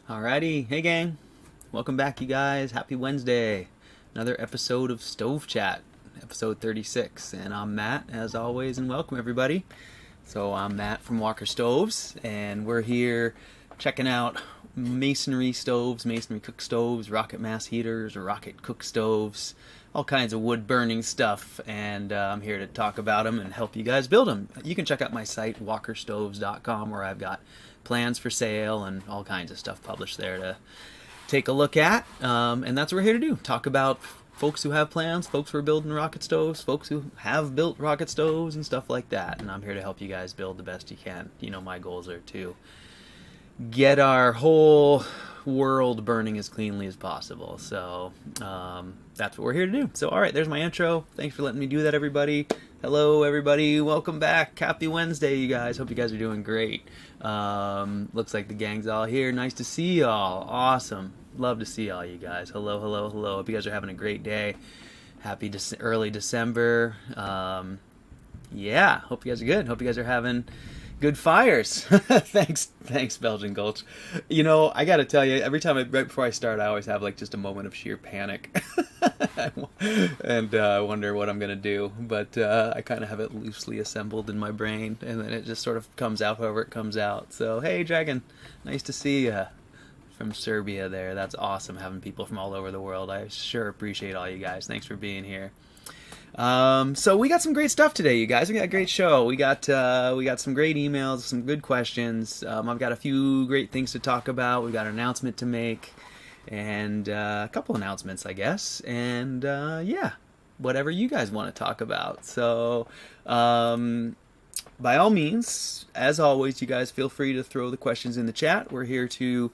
Alrighty, hey gang, welcome back, you guys. Happy Wednesday. Another episode of Stove Chat, episode 36. And I'm Matt, as always, and welcome everybody. So I'm Matt from Walker Stoves, and we're here checking out masonry stoves, masonry cook stoves, rocket mass heaters, rocket cook stoves, all kinds of wood burning stuff. And I'm here to talk about them and help you guys build them. You can check out my site, walkerstoves.com, where I've got plans for sale and all kinds of stuff published there to take a look at. And that's what we're here to do. Talk about folks who have plans, folks who are building rocket stoves, folks who have built rocket stoves and stuff like that. And I'm here to help you guys build the best you can. You know, my goals are to get our whole world burning as cleanly as possible. So that's what we're here to do. So all right, there's my intro. Thanks for letting me do that, everybody. Hello everybody, welcome back. Happy Wednesday, you guys. Hope you guys are doing great. Looks like the gang's all here. Nice to see y'all. Awesome. Love to see all you guys. Hello, hello, hello. Hope you guys are having a great day. Happy early December. Yeah, hope you guys are good. Hope you guys are having good fires. Thanks, Belgian Gulch. You know, I gotta tell you, every time right before I start, I always have like just a moment of sheer panic, and wonder what I'm gonna do. But I kind of have it loosely assembled in my brain, and then it just sort of comes out however it comes out. So hey, Dragon, nice to see you from Serbia. There, that's awesome having people from all over the world. I sure appreciate all you guys. Thanks for being here. So we got some great stuff today, you guys. We got a great show. We got some great emails, some good questions. I've got a few great things to talk about. We've got an announcement to make, and a couple announcements, I guess. And yeah, whatever you guys want to talk about. So by all means, as always, you guys feel free to throw the questions in the chat. We're here to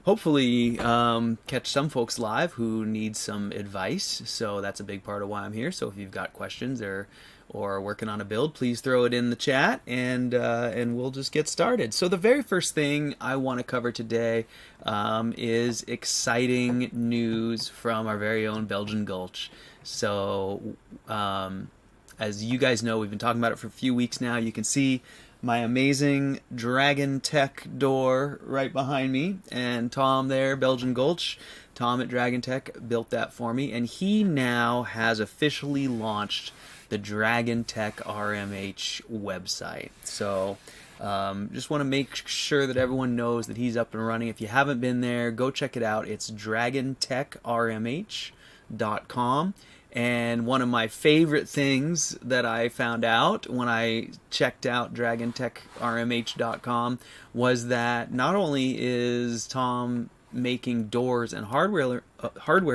hopefully catch some folks live who need some advice, so that's a big part of why I'm here. So if you've got questions or working on a build, please throw it in the chat, and we'll just get started. So the very first thing I want to cover today is exciting news from our very own Belgian Gulch. So as you guys know, we've been talking about it for a few weeks now. You can see my amazing Dragon Tech door right behind me, and Tom there, Belgian Gulch, Tom at Dragon Tech built that for me, and he now has officially launched the Dragon Tech RMH website. So just want to make sure that everyone knows that he's up and running. If you haven't been there, go check it out. It's dragontechrmh.com. And one of my favorite things that I found out when I checked out dragontechrmh.com was that not only is Tom making doors and hardware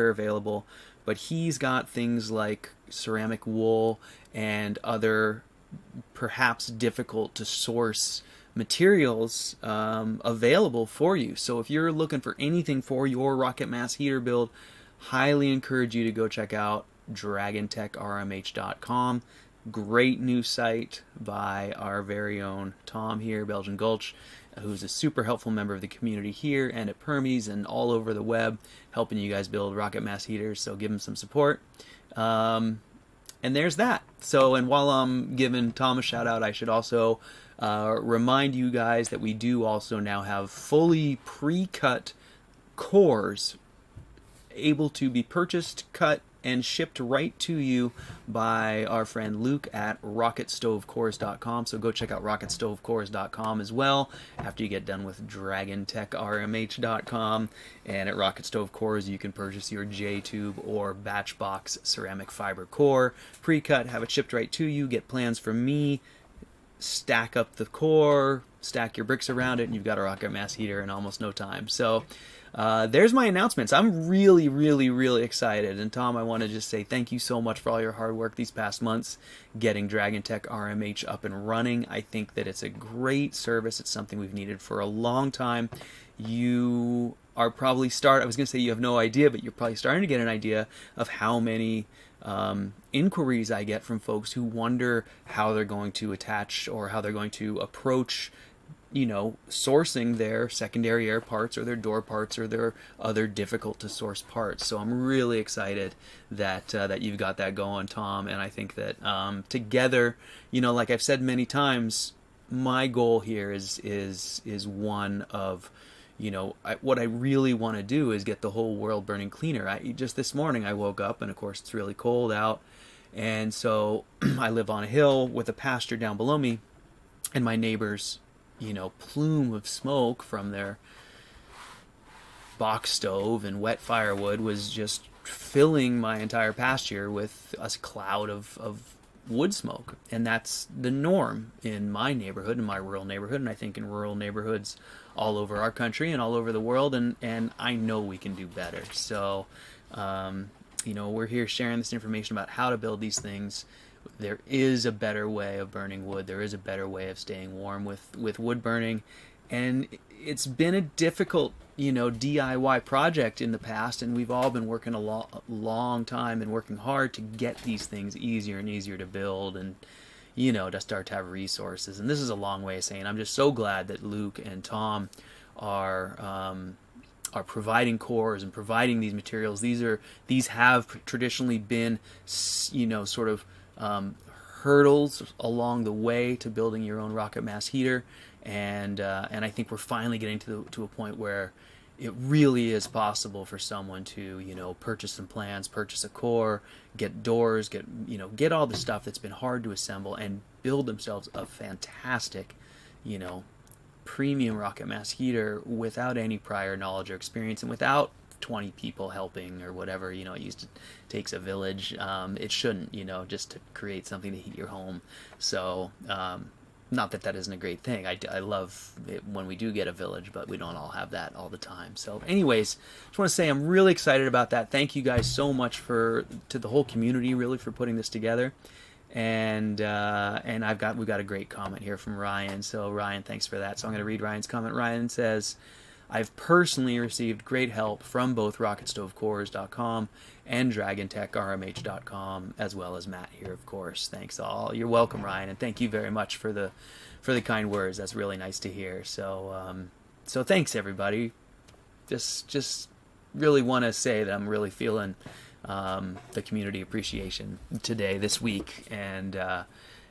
available, but he's got things like ceramic wool and other perhaps difficult to source materials available for you. So if you're looking for anything for your rocket mass heater build, highly encourage you to go check out dragontechrmh.com. Great new site by our very own Tom here, Belgian Gulch, who's a super helpful member of the community here and at Permies and all over the web, helping you guys build rocket mass heaters. So give him some support. And there's that. So, and while I'm giving Tom a shout out, I should also remind you guys that we do also now have fully pre-cut cores able to be purchased, cut, and shipped right to you by our friend Luke at rocketstovecores.com. So go check out rocketstovecores.com as well after you get done with dragontechrmh.com. And at Rocket Stove Cores, you can purchase your J-tube or batch box ceramic fiber core, pre-cut, have it shipped right to you, get plans from me, stack up the core, stack your bricks around it, and you've got a rocket mass heater in almost no time. So there's my announcements. I'm really, really, really excited. And Tom, I want to just say thank you so much for all your hard work these past months getting Dragon Tech RMH up and running. I think that it's a great service. It's something we've needed for a long time. You are probably I was going to say you have no idea, but you're probably starting to get an idea of how many inquiries I get from folks who wonder how they're going to attach or how they're going to approach sourcing their secondary air parts or their door parts or their other difficult to source parts. So I'm really excited that you've got that going, Tom. And I think that together, like I've said many times, my goal here is one of what I really want to do is get the whole world burning cleaner. Just this morning I woke up, and of course it's really cold out, and so I live on a hill with a pasture down below me, and my neighbors, plume of smoke from their box stove and wet firewood was just filling my entire pasture with a cloud of wood smoke. And that's the norm in my neighborhood, in my rural neighborhood, and I think in rural neighborhoods all over our country and all over the world, and I know we can do better. So we're here sharing this information about how to build these things. There is a better way of burning wood. There is a better way of staying warm with wood burning. And it's been a difficult, DIY project in the past, and we've all been working a long time and working hard to get these things easier and easier to build, and to start to have resources. And this is a long way of saying I'm just so glad that Luke and Tom are providing cores and providing these materials. These have traditionally been, sort of hurdles along the way to building your own rocket mass heater, and I think we're finally getting to a point where it really is possible for someone to purchase some plans, purchase a core, get doors, get all the stuff that's been hard to assemble, and build themselves a fantastic premium rocket mass heater without any prior knowledge or experience, and without 20 people helping or whatever. It takes a village. It shouldn't, just to create something to heat your home. So not that isn't a great thing. I love it when we do get a village, but we don't all have that all the time. So anyways, just want to say I'm really excited about that. Thank you guys so much to the whole community really for putting this together. And we've got a great comment here from Ryan. So Ryan, thanks for that. So I'm going to read Ryan's comment. Ryan says, I've personally received great help from both RocketStoveCores.com and DragonTechRMH.com, as well as Matt here, of course. Thanks all. You're welcome, Ryan, and thank you very much for the kind words. That's really nice to hear. So thanks everybody. Just really want to say that I'm really feeling the community appreciation today, this week, and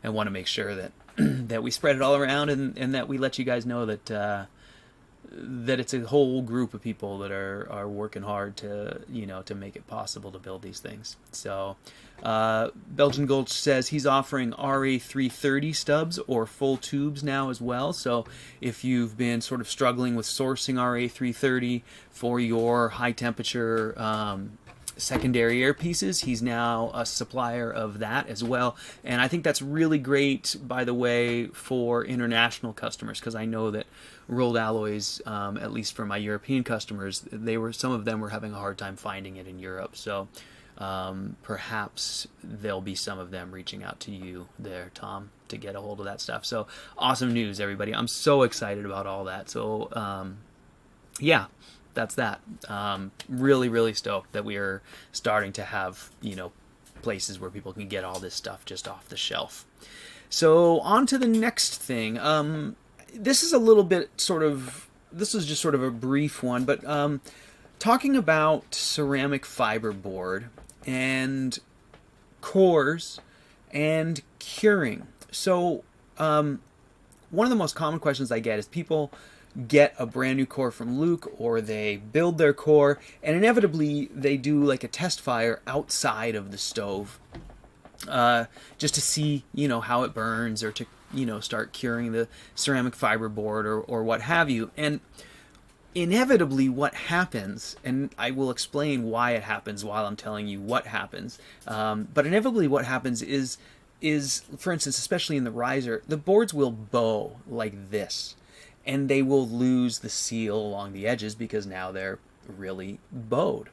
want to make sure that that we spread it all around, and that we let you guys know that it's a whole group of people that are working hard to make it possible to build these things. So Belgian Gold says he's offering RA330 stubs or full tubes now as well. So if you've been sort of struggling with sourcing RA330 for your high temperature secondary air pieces, he's now a supplier of that as well. And I think that's really great, by the way, for international customers, because I know that rolled alloys, at least for my European customers, some of them were having a hard time finding it in Europe. So perhaps there'll be some of them reaching out to you there, Tom, to get a hold of that stuff. So awesome news, everybody. I'm so excited about all that. So yeah, that's that. Really, really stoked that we are starting to have, places where people can get all this stuff just off the shelf. So on to the next thing. This is a little bit this is just sort of a brief one, but talking about ceramic fiber board and cores and curing. So one of the most common questions I get is people get a brand new core from Luke, or they build their core, and inevitably they do like a test fire outside of the stove, just to see how it burns, or to start curing the ceramic fiber board, or what have you. And inevitably what happens, and I will explain why it happens while I'm telling you what happens, but inevitably what happens is, for instance, especially in the riser, the boards will bow like this, and they will lose the seal along the edges because now they're really bowed.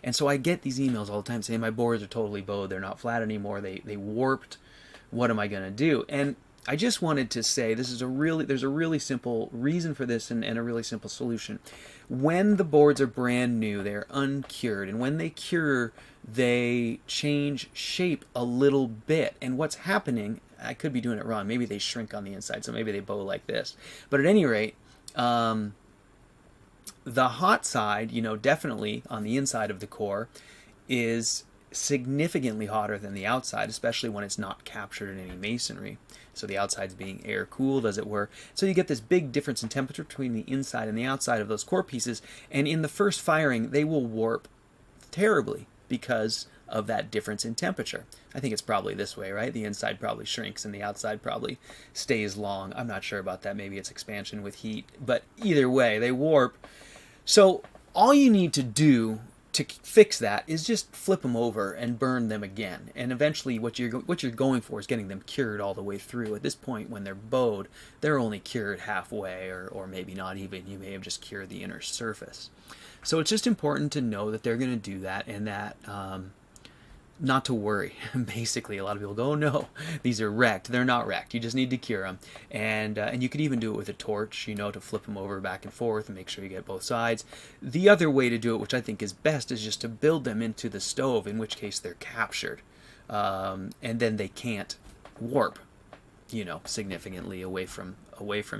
And so I get these emails all the time saying my boards are totally bowed, they're not flat anymore, they warped, what am I going to do? And I just wanted to say there's a really simple reason for this, and a really simple solution. When the boards are brand new, they're uncured, and when they cure, they change shape a little bit. And what's happening, I could be doing it wrong, maybe they shrink on the inside, so maybe they bow like this. But at any rate, the hot side, definitely on the inside of the core, is significantly hotter than the outside, especially when it's not captured in any masonry. So the outside's being air cooled, as it were. So you get this big difference in temperature between the inside and the outside of those core pieces, and in the first firing, they will warp terribly because of that difference in temperature. I think it's probably this way, right? The inside probably shrinks and the outside probably stays long. I'm not sure about that. Maybe it's expansion with heat, but either way, they warp. So all you need to do to fix that is just flip them over and burn them again. And eventually what you're going for is getting them cured all the way through. At this point, when they're bowed, they're only cured halfway, or maybe not even. You may have just cured the inner surface. So it's just important to know that they're going to do that, and that not to worry. Basically, a lot of people go, oh, no, these are wrecked. They're not wrecked. You just need to cure them. And you could even do it with a torch, to flip them over back and forth and make sure you get both sides. The other way to do it, which I think is best, is just to build them into the stove, in which case they're captured. And then they can't warp, significantly away from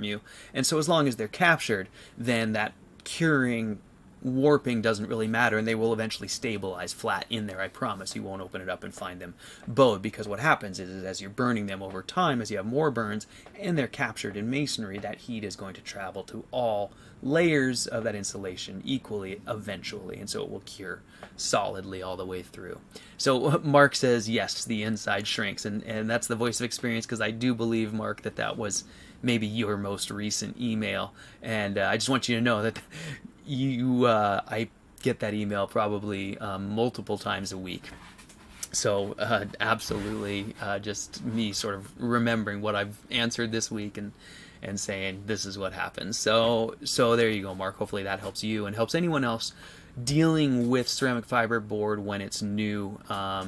you. And so as long as they're captured, then that curing warping doesn't really matter, and they will eventually stabilize flat in there. I promise you won't open it up and find them bowed, because what happens is as you're burning them over time, as you have more burns and they're captured in masonry, that heat is going to travel to all layers of that insulation equally eventually, and so it will cure solidly all the way through. So Mark says yes, the inside shrinks, and that's the voice of experience, because I do believe, Mark, that was maybe your most recent email, and I just want you to know that I get that email probably multiple times a week. So absolutely just me sort of remembering what I've answered this week and saying this is what happens. So there you go, Mark. Hopefully that helps you and helps anyone else dealing with ceramic fiber board when it's new. Yeah,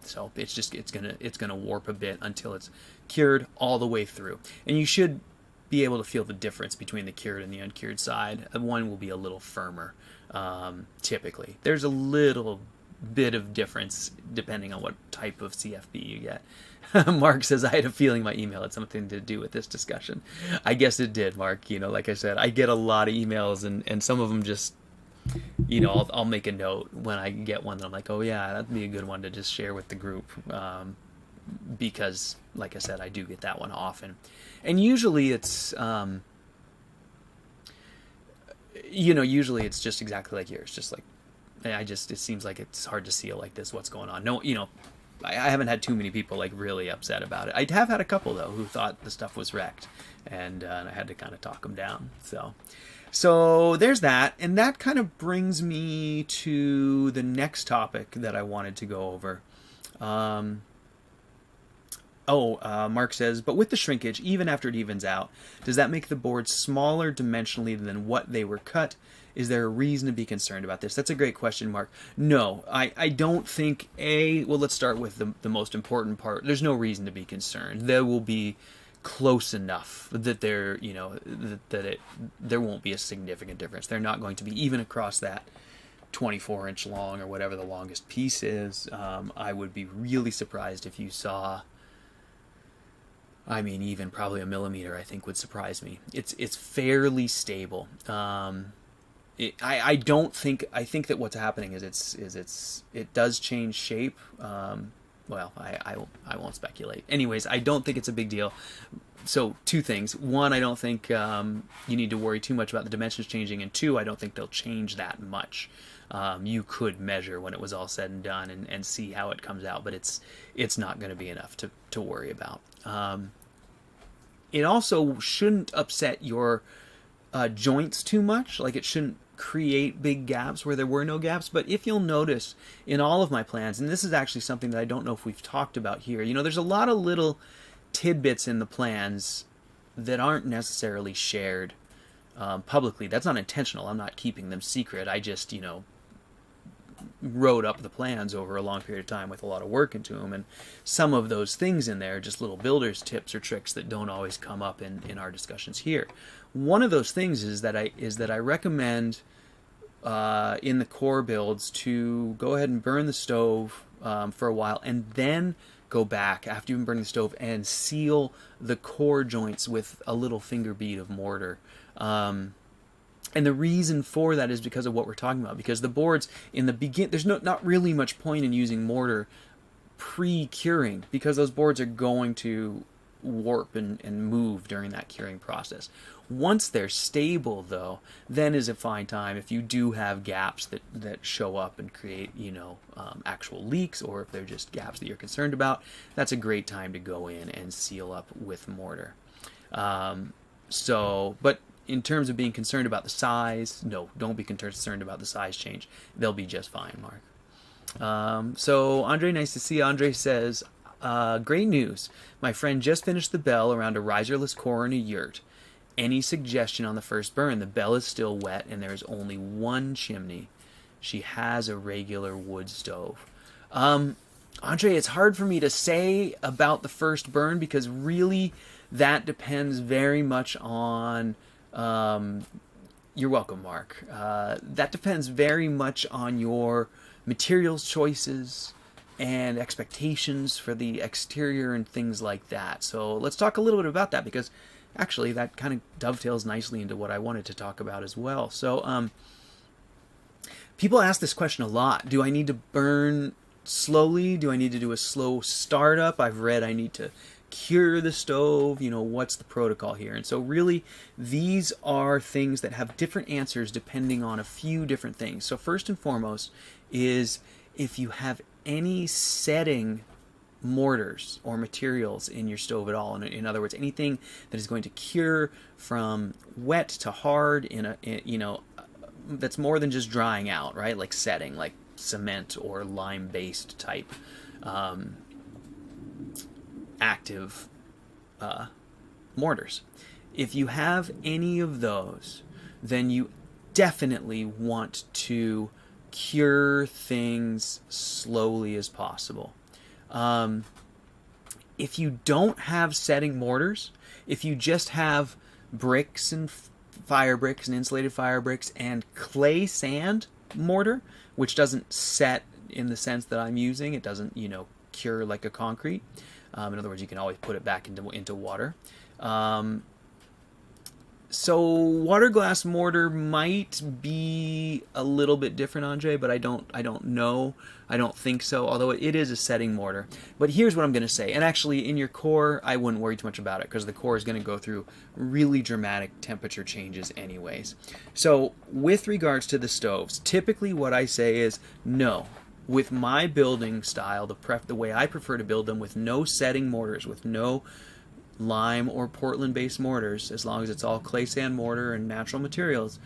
so it's gonna warp a bit until it's cured all the way through, and you should be able to feel the difference between the cured and the uncured side. One will be a little firmer, typically. There's a little bit of difference depending on what type of CFB you get. Mark says, I had a feeling my email had something to do with this discussion. I guess it did, Mark. Like I said, I get a lot of emails, and some of them just, I'll make a note when I get one that I'm like, oh yeah, that'd be a good one to just share with the group. Because, like I said, I do get that one often. And usually it's, usually it's just exactly like yours. Just like, it seems like it's hard to seal like this. What's going on? No, I haven't had too many people like really upset about it. I have had a couple though who thought the stuff was wrecked, and I had to kind of talk them down. So there's that, and that kind of brings me to the next topic that I wanted to go over. Mark says, but with the shrinkage, even after it evens out, does that make the board smaller dimensionally than what they were cut? Is there a reason to be concerned about this? That's a great question, Mark. No, I don't think, let's start with the most important part. There's no reason to be concerned. There will be close enough that there won't be a significant difference. They're not going to be even across that 24-inch long or whatever the longest piece is. I would be really surprised if you saw, even probably a millimeter, I think would surprise me. It's fairly stable. I think that what's happening is it does change shape. I won't speculate. Anyways, I don't think it's a big deal. So two things. One, I don't think you need to worry too much about the dimensions changing, and two, I don't think they'll change that much. You could measure when it was all said and done and see how it comes out, but it's not going to be enough to worry about. It also shouldn't upset your joints too much. Like, it shouldn't create big gaps where there were no gaps. But if you'll notice in all of my plans, and this is actually something that I don't know if we've talked about here, there's a lot of little tidbits in the plans that aren't necessarily shared publicly. That's not intentional. I'm not keeping them secret. I just, wrote up the plans over a long period of time with a lot of work into them, and some of those things in there are just little builder's tips or tricks that don't always come up in our discussions here. One of those things is that I recommend in the core builds to go ahead and burn the stove for a while, and then go back after you've been burning the stove and seal the core joints with a little finger bead of mortar. And the reason for that is because of what we're talking about. Because the boards in the there's not really much point in using mortar pre-curing, because those boards are going to warp and move during that curing process. Once they're stable, though, then is a fine time if you do have gaps that show up and create, actual leaks, or if they're just gaps that you're concerned about. That's a great time to go in and seal up with mortar. But in terms of being concerned about the size, no, don't be concerned about the size change. They'll be just fine, Mark. So Andre, nice to see you. Andre says, great news. My friend just finished the bell around a riserless core in a yurt. Any suggestion on the first burn? The bell is still wet and there is only one chimney. She has a regular wood stove. Andre, it's hard for me to say about the first burn, because really that depends very much on... you're welcome, Mark. That depends very much on your materials choices and expectations for the exterior and things like that. So let's talk a little bit about that, because actually that kind of dovetails nicely into what I wanted to talk about as well. So people ask this question a lot. Do I need to burn slowly? Do I need to do a slow startup? I've read I need to cure the stove. What's the protocol here? And so really these are things that have different answers depending on a few different things. So first and foremost is if you have any setting mortars or materials in your stove at all. In other words, anything that is going to cure from wet to hard that's more than just drying out, right? Like setting, like cement or lime-based type active mortars. If you have any of those, then you definitely want to cure things slowly as possible. If you don't have setting mortars, if you just have bricks and fire bricks and insulated fire bricks and clay sand mortar, which doesn't set in the sense that I'm using, it doesn't, cure like a concrete. In other words, you can always put it back into water. So water glass mortar might be a little bit different, Andre, but I don't know. I don't think so, although it is a setting mortar. But here's what I'm going to say. And actually, in your core, I wouldn't worry too much about it, because the core is going to go through really dramatic temperature changes anyways. So with regards to the stoves, typically what I say is no. With my building style, the way I prefer to build them, with no setting mortars, with no lime or Portland-based mortars, as long as it's all clay sand mortar and natural materials,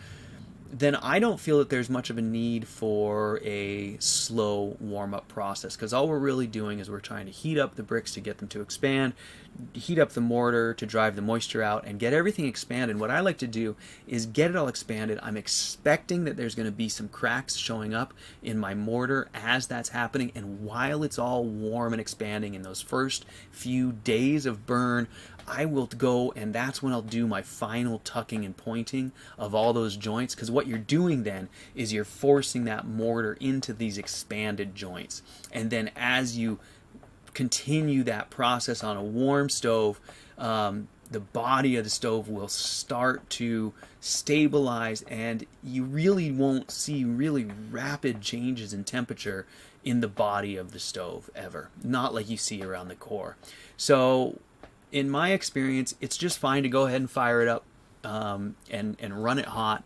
then I don't feel that there's much of a need for a slow warm-up process, because all we're really doing is we're trying to heat up the bricks to get them to expand, heat up the mortar to drive the moisture out, and get everything expanded. What I like to do is get it all expanded. I'm expecting that there's going to be some cracks showing up in my mortar as that's happening, and while it's all warm and expanding in those first few days of burn, I will go, and that's when I'll do my final tucking and pointing of all those joints, because what you're doing then is you're forcing that mortar into these expanded joints. And then as you continue that process on a warm stove, the body of the stove will start to stabilize, and you really won't see really rapid changes in temperature in the body of the stove ever. Not like you see around the core. So in my experience, it's just fine to go ahead and fire it up and run it hot.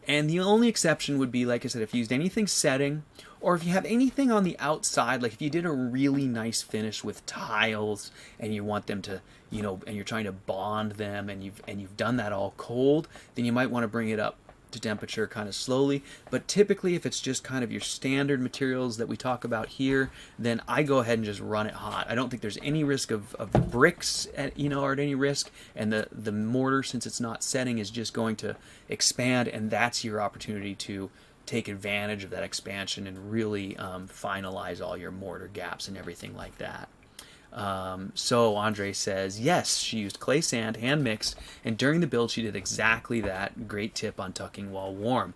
And the only exception would be, like I said, if you used anything setting, or if you have anything on the outside, like if you did a really nice finish with tiles and you want them to, and you're trying to bond them, and you've done that all cold, then you might want to bring it up to temperature kind of slowly. But typically, if it's just kind of your standard materials that we talk about here, then I go ahead and just run it hot. I don't think there's any risk of the bricks are at any risk, and the mortar, since it's not setting, is just going to expand, and that's your opportunity to take advantage of that expansion and really finalize all your mortar gaps and everything like that. So Andre says, yes, she used clay sand, hand mixed, and during the build she did exactly that. Great tip on tucking while warm.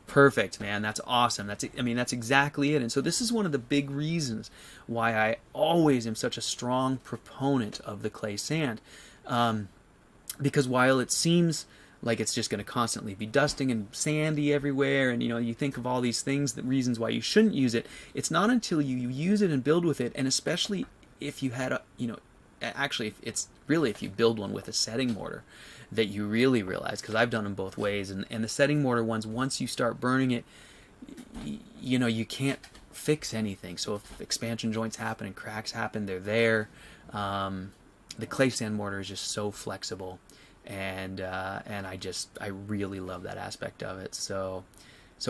Perfect, man. That's awesome. That's exactly it. And so this is one of the big reasons why I always am such a strong proponent of the clay sand. Because while it seems like it's just going to constantly be dusting and sandy everywhere, and you think of all these things, the reasons why you shouldn't use it. It's not until you use it and build with it, and especially if you had actually if you build one with a setting mortar, that you really realize, because I've done them both ways, and the setting mortar ones, once you start burning it, you can't fix anything. So if expansion joints happen and cracks happen, they're there. The clay sand mortar is just so flexible, and I really love that aspect of it. So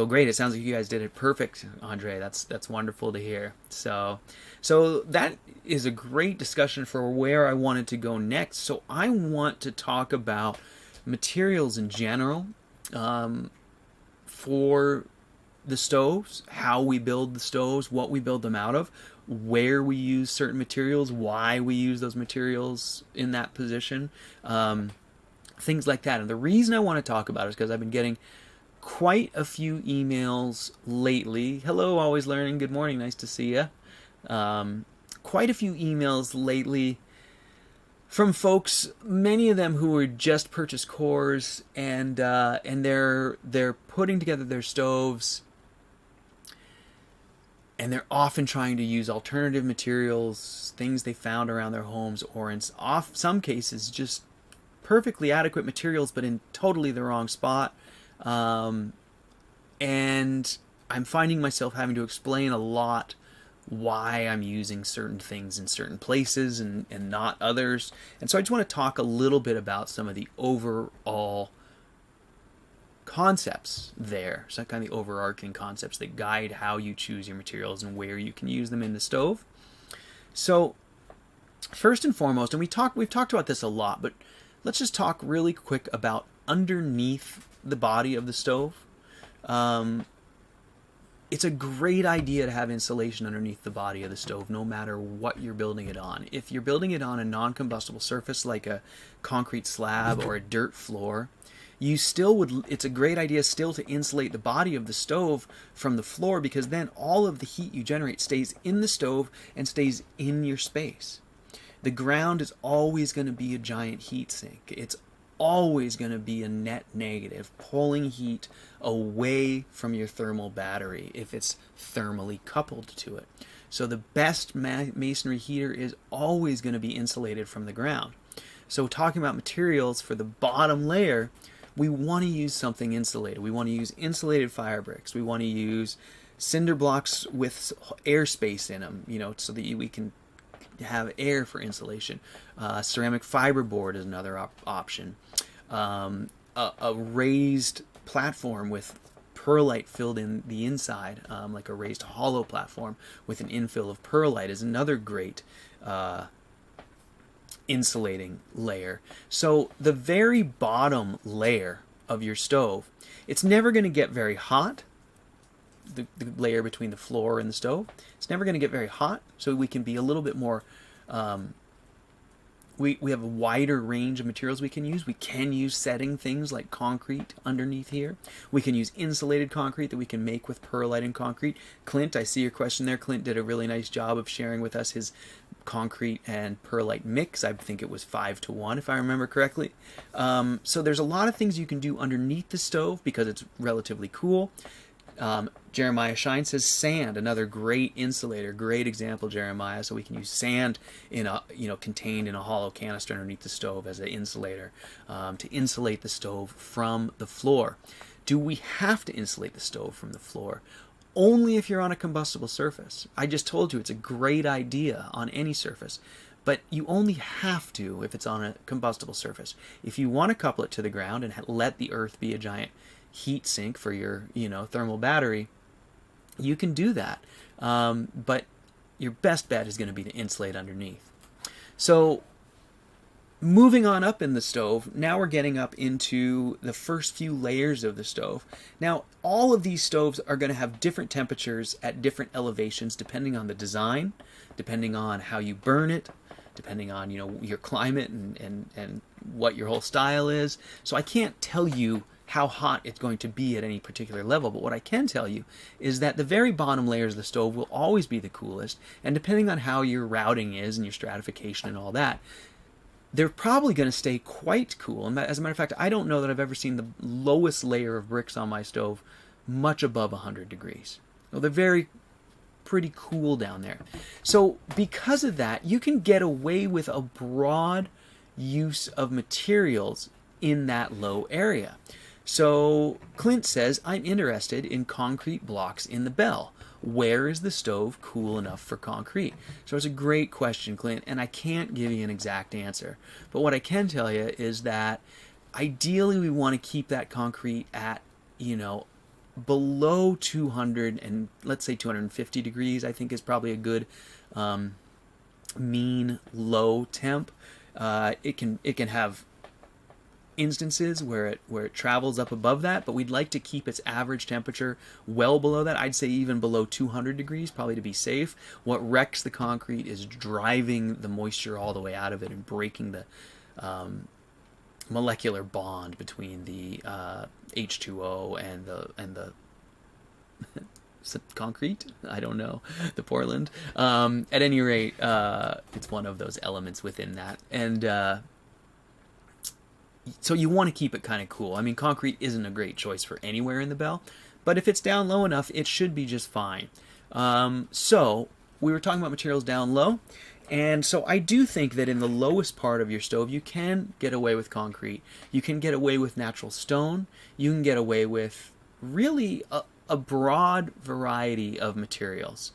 great. It sounds like you guys did it perfect, Andre. That's wonderful to hear. So that is a great discussion for where I wanted to go next. So I want to talk about materials in general, for the stoves, how we build the stoves, what we build them out of, where we use certain materials, why we use those materials in that position, things like that. And the reason I want to talk about it is because I've been getting quite a few emails lately. Hello, Always Learning. Good morning. Nice to see you. Quite a few emails lately from folks, many of them who were just purchased cores, and they're putting together their stoves, and they're often trying to use alternative materials, things they found around their homes, or in some cases just perfectly adequate materials, but in totally the wrong spot. And I'm finding myself having to explain a lot why I'm using certain things in certain places and not others. And so I just want to talk a little bit about some of the overall concepts there, so kind of the overarching concepts that guide how you choose your materials and where you can use them in the stove. So first and foremost, and we've talked about this a lot, but let's just talk really quick about underneath the body of the stove. It's a great idea to have insulation underneath the body of the stove, no matter what you're building it on. If you're building it on a non-combustible surface like a concrete slab or a dirt floor, it's a great idea still to insulate the body of the stove from the floor, because then all of the heat you generate stays in the stove and stays in your space. The ground is always going to be a giant heat sink. It's always going to be a net negative, pulling heat away from your thermal battery if it's thermally coupled to it. So the best masonry heater is always going to be insulated from the ground. So talking about materials for the bottom layer, we want to use something insulated. We want to use insulated fire bricks. We want to use cinder blocks with airspace in them, so that we can have air for insulation. Ceramic fiberboard is another option. A raised platform with perlite filled in the inside, like a raised hollow platform with an infill of perlite, is another great insulating layer. So the very bottom layer of your stove, it's never going to get very hot. The layer between the floor and the stove, it's never going to get very hot, so we can be a little bit more we have a wider range of materials we can use. We can use setting things like concrete underneath here. We can use insulated concrete that we can make with perlite and concrete. Clint, I see your question there. Clint did a really nice job of sharing with us his concrete and perlite mix. I think it was 5-to-1 if I remember correctly. So there's a lot of things you can do underneath the stove because it's relatively cool. Jeremiah Shine says sand, another great insulator. Great example, Jeremiah. So we can use sand contained in a hollow canister underneath the stove as an insulator to insulate the stove from the floor. Do we have to insulate the stove from the floor? Only if you're on a combustible surface. I just told you it's a great idea on any surface, but you only have to if it's on a combustible surface. If you want to couple it to the ground and let the earth be a giant heat sink for your thermal battery, you can do that, but your best bet is going to be to insulate underneath. So moving on up in the stove, now we're getting up into the first few layers of the stove. Now all of these stoves are going to have different temperatures at different elevations depending on the design, depending on how you burn it, depending on your climate and what your whole style is. So I can't tell you how hot it's going to be at any particular level, but what I can tell you is that the very bottom layers of the stove will always be the coolest, and depending on how your routing is and your stratification and all that, they're probably going to stay quite cool. And as a matter of fact, I don't know that I've ever seen the lowest layer of bricks on my stove much above 100 degrees. So they're pretty cool down there. So because of that, you can get away with a broad use of materials in that low area. So Clint says, I'm interested in concrete blocks in the bell. Where is the stove cool enough for concrete? So it's a great question, Clint, and I can't give you an exact answer. But what I can tell you is that ideally we want to keep that concrete at, below 200 and let's say 250 degrees, I think is probably a good mean low temp. It can have instances where it travels up above that, but we'd like to keep its average temperature well below that. I'd say even below 200 degrees, probably to be safe. What wrecks the concrete is driving the moisture all the way out of it and breaking the molecular bond between the H2O and the concrete. I don't know, the Portland. At any rate, it's one of those elements within that, and so you want to keep it kind of cool. I mean, concrete isn't a great choice for anywhere in the bell, but if it's down low enough, it should be just fine. So we were talking about materials down low, and so I do think that in the lowest part of your stove, you can get away with concrete. You can get away with natural stone. You can get away with really a broad variety of materials.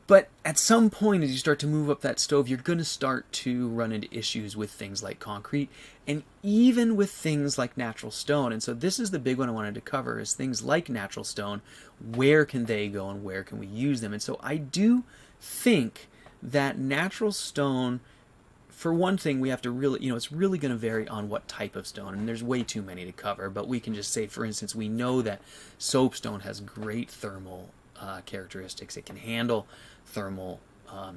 But at some point, as you start to move up that stove, you're going to start to run into issues with things like concrete and even with things like natural stone. And so this is the big one I wanted to cover, is things like natural stone. Where can they go and where can we use them? And so I do think that natural stone, for one thing, we have to really, it's really going to vary on what type of stone. And there's way too many to cover. But we can just say, for instance, we know that soapstone has great thermal characteristics. It can handle thermal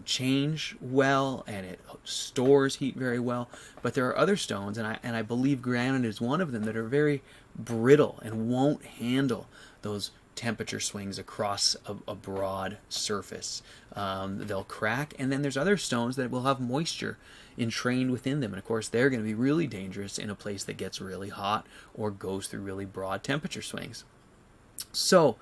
change well, and it stores heat very well. But there are other stones, and I believe granite is one of them, that are very brittle and won't handle those temperature swings across a broad surface. They'll crack, and then there's other stones that will have moisture entrained within them, and of course they're going to be really dangerous in a place that gets really hot or goes through really broad temperature swings. So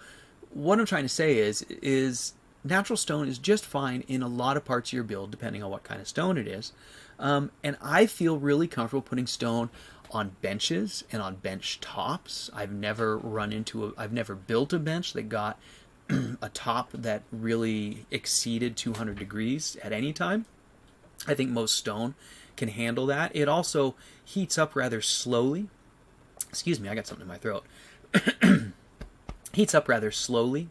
what I'm trying to say is natural stone is just fine in a lot of parts of your build, depending on what kind of stone it is. And I feel really comfortable putting stone on benches and on bench tops. I've never built a bench that got a top that really exceeded 200 degrees at any time. I think most stone can handle that. It also heats up rather slowly. Excuse me, I got something in my throat. Heats up rather slowly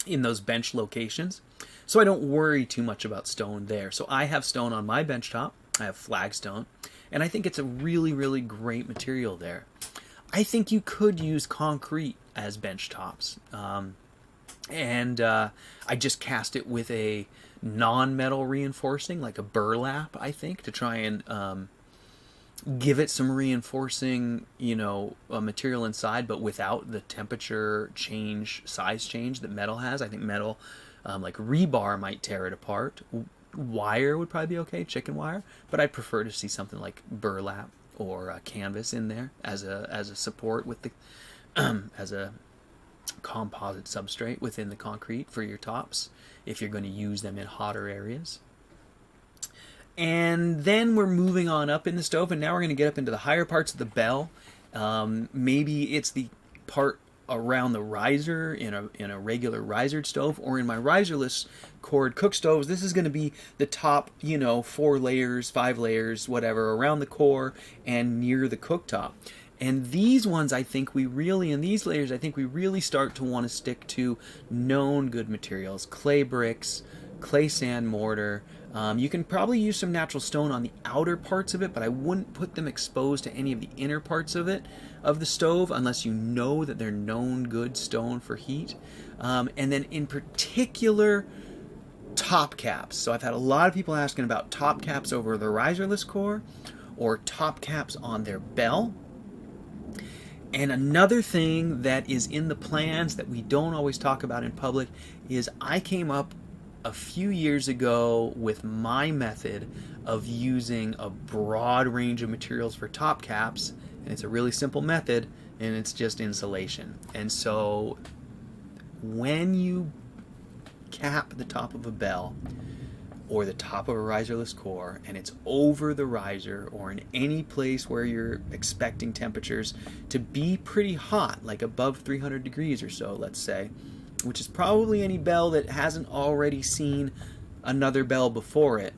in those bench locations. So I don't worry too much about stone there. So I have stone on my bench top. I have flagstone. And I think it's a really, really great material there. I think you could use concrete as bench tops. I just cast it with a non-metal reinforcing, like a burlap, I think, to try and give it some reinforcing, material inside, but without the temperature change, size change that metal has. I think metal, like rebar, might tear it apart. Wire would probably be okay, chicken wire, but I'd prefer to see something like burlap or canvas in there as a support with the as a composite substrate within the concrete for your tops if you're going to use them in hotter areas. And then we're moving on up in the stove, and now we're going to get up into the higher parts of the bell. Maybe it's the part around the riser in a regular risered stove, or in my riserless cord cook stoves, this is going to be the top, 4 layers, 5 layers, whatever, around the core and near the cooktop. And these ones, in these layers, I think we really start to want to stick to known good materials. Clay bricks, clay sand mortar. You can probably use some natural stone on the outer parts of it, but I wouldn't put them exposed to any of the inner parts of the stove, unless you know that they're known good stone for heat. And then in particular, top caps. So I've had a lot of people asking about top caps over the riserless core, or top caps on their bell. And another thing that is in the plans that we don't always talk about in public is I came up a few years ago with my method of using a broad range of materials for top caps, and it's a really simple method, and it's just insulation. And so when you cap the top of a bell or the top of a riserless core and it's over the riser or in any place where you're expecting temperatures to be pretty hot, like above 300 degrees or so, let's say, which is probably any bell that hasn't already seen another bell before it,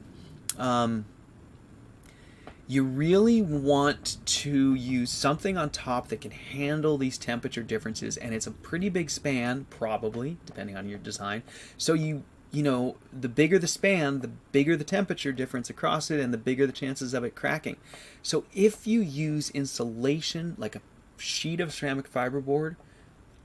you really want to use something on top that can handle these temperature differences, and it's a pretty big span, probably, depending on your design. So you know, the bigger the span, the bigger the temperature difference across it, and the bigger the chances of it cracking. So if you use insulation, like a sheet of ceramic fiberboard,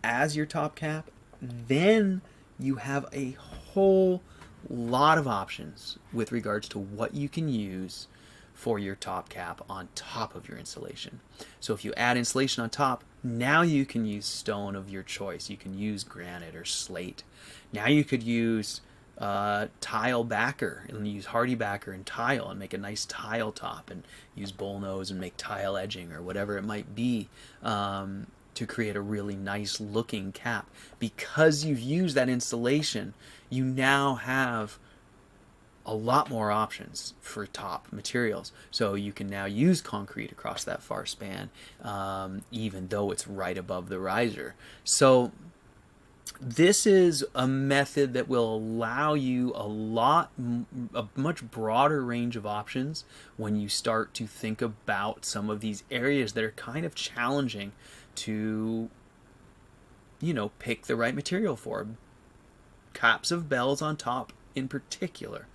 as your top cap, then you have a whole lot of options with regards to what you can use for your top cap on top of your insulation. So if you add insulation on top, now you can use stone of your choice. You can use granite or slate. Now you could use tile backer and use hardy backer and tile and make a nice tile top, and use bullnose and make tile edging or whatever it might be, to create a really nice looking cap. Because you've used that insulation, you now have a lot more options for top materials. So you can now use concrete across that far span, even though it's right above the riser. So this is a method that will allow you a much broader range of options when you start to think about some of these areas that are kind of challenging to, you know, pick the right material for. Caps of bells on top in particular.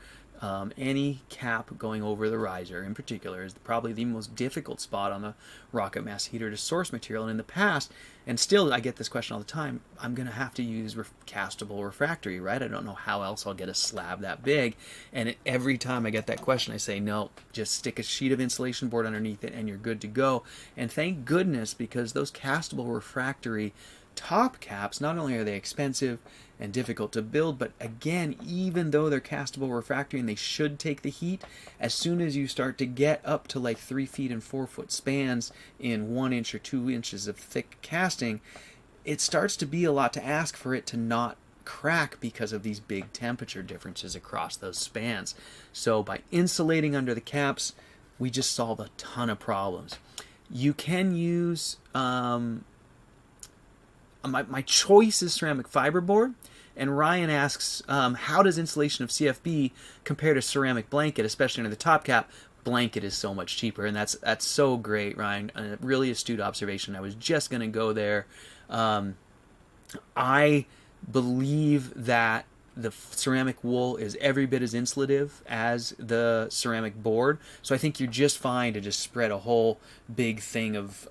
Any cap going over the riser in particular is probably the most difficult spot on the rocket mass heater to source material. And in the past, and still I get this question all the time, I'm going to have to use castable refractory, right? I don't know how else I'll get a slab that big. And every time I get that question, I say, no, just stick a sheet of insulation board underneath it and you're good to go. And thank goodness, because those castable refractory top caps, not only are they expensive and difficult to build, but again, even though they're castable refractory and they should take the heat, as soon as you start to get up to like 3 feet and 4 foot spans in 1 inch or 2 inches of thick casting, it starts to be a lot to ask for it to not crack because of these big temperature differences across those spans. So by insulating under the caps, we just solve a ton of problems. You can use my choice is ceramic fiberboard, and Ryan asks, how does insulation of CFB compare to ceramic blanket, especially under the top cap? Blanket is so much cheaper, and that's so great, Ryan. A really astute observation. I was just going to go there. I believe that the ceramic wool is every bit as insulative as the ceramic board, so I think you're just fine to just spread a whole big thing of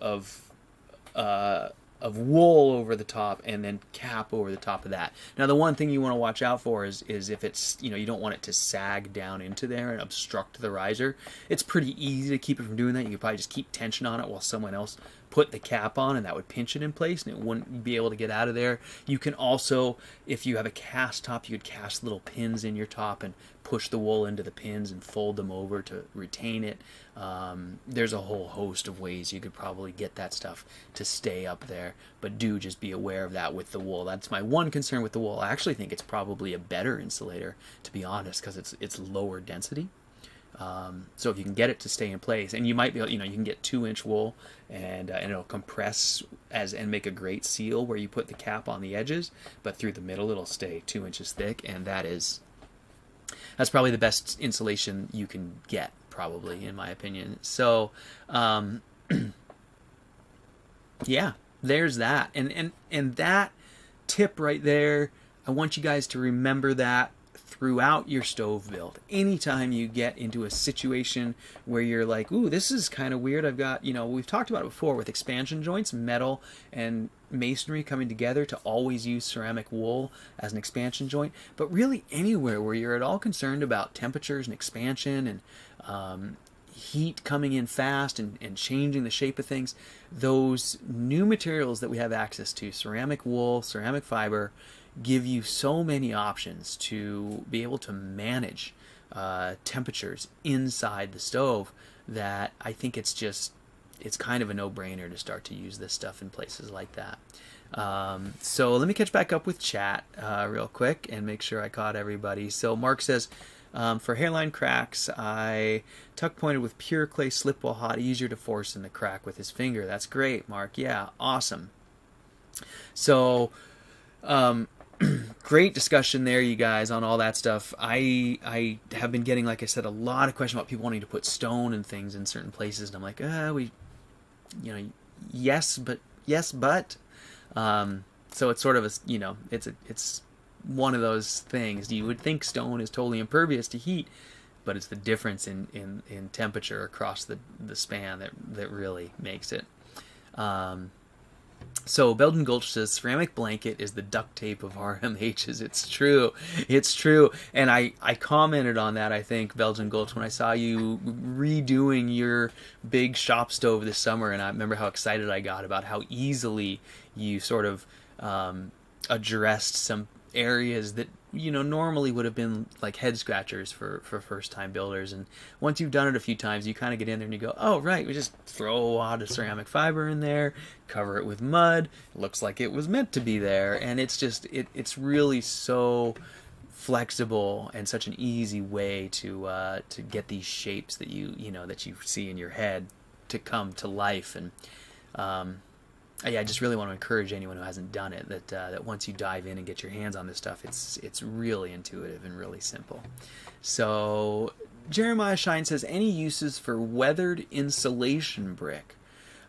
wool over the top and then cap over the top of that. Now the one thing you want to watch out for is if it's, you know, you don't want it to sag down into there and obstruct the riser. It's pretty easy to keep it from doing that. You could probably just keep tension on it while someone else put the cap on, and that would pinch it in place and it wouldn't be able to get out of there. You can also, if you have a cast top, you could cast little pins in your top and push the wool into the pins and fold them over to retain it. There's a whole host of ways you could probably get that stuff to stay up there, but do just be aware of that with the wool. That's my one concern with the wool. I actually think it's probably a better insulator, to be honest, because it's lower density. So if you can get it to stay in place, and you might be able, you know, you can get 2-inch wool and it'll compress and make a great seal where you put the cap on the edges, but through the middle it'll stay 2 inches thick, and that's probably the best insulation you can get, probably, in my opinion. So yeah, there's that, and that tip right there, I want you guys to remember that throughout your stove build. Anytime you get into a situation where you're like, ooh, this is kind of weird, I've got, you know, we've talked about it before with expansion joints, metal and masonry coming together, to always use ceramic wool as an expansion joint. But really anywhere where you're at all concerned about temperatures and expansion and heat coming in fast and changing the shape of things, those new materials that we have access to, ceramic wool, ceramic fiber, give you so many options to be able to manage temperatures inside the stove that I think it's kind of a no-brainer to start to use this stuff in places like that. So let me catch back up with chat real quick and make sure I caught everybody. So Mark says, for hairline cracks, I tuck pointed with pure clay slip while hot, easier to force in the crack with his finger. That's great, Mark. Yeah, awesome. So, great discussion there, you guys, on all that stuff. I have been getting, like I said, a lot of questions about people wanting to put stone and things in certain places, and I'm like, yes, but. So it's sort of it's one of those things. You would think stone is totally impervious to heat, but it's the difference in temperature across the span that really makes it. So Belgian Gulch says ceramic blanket is the duct tape of RMHs. It's true. And I commented on that, I think, Belgian Gulch, when I saw you redoing your big shop stove this summer, and I remember how excited I got about how easily you sort of addressed some areas that normally would have been like head scratchers for first time builders. And once you've done it a few times, you kind of get in there and you go, oh right, we just throw a lot of ceramic fiber in there, cover it with mud, it looks like it was meant to be there. And it's just it's really so flexible and such an easy way to get these shapes that you see in your head to come to life. And I just really want to encourage anyone who hasn't done it that once you dive in and get your hands on this stuff, it's really intuitive and really simple. So Jeremiah Shine says, any uses for weathered insulation brick?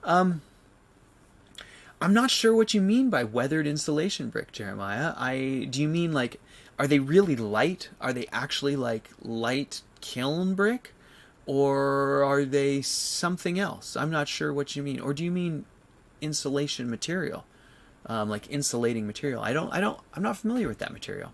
I'm not sure what you mean by weathered insulation brick, Jeremiah. Do you mean like, are they really light? Are they actually like light kiln brick, or are they something else? I'm not sure what you mean. Or do you mean insulation material, like insulating material? I'm not familiar with that material.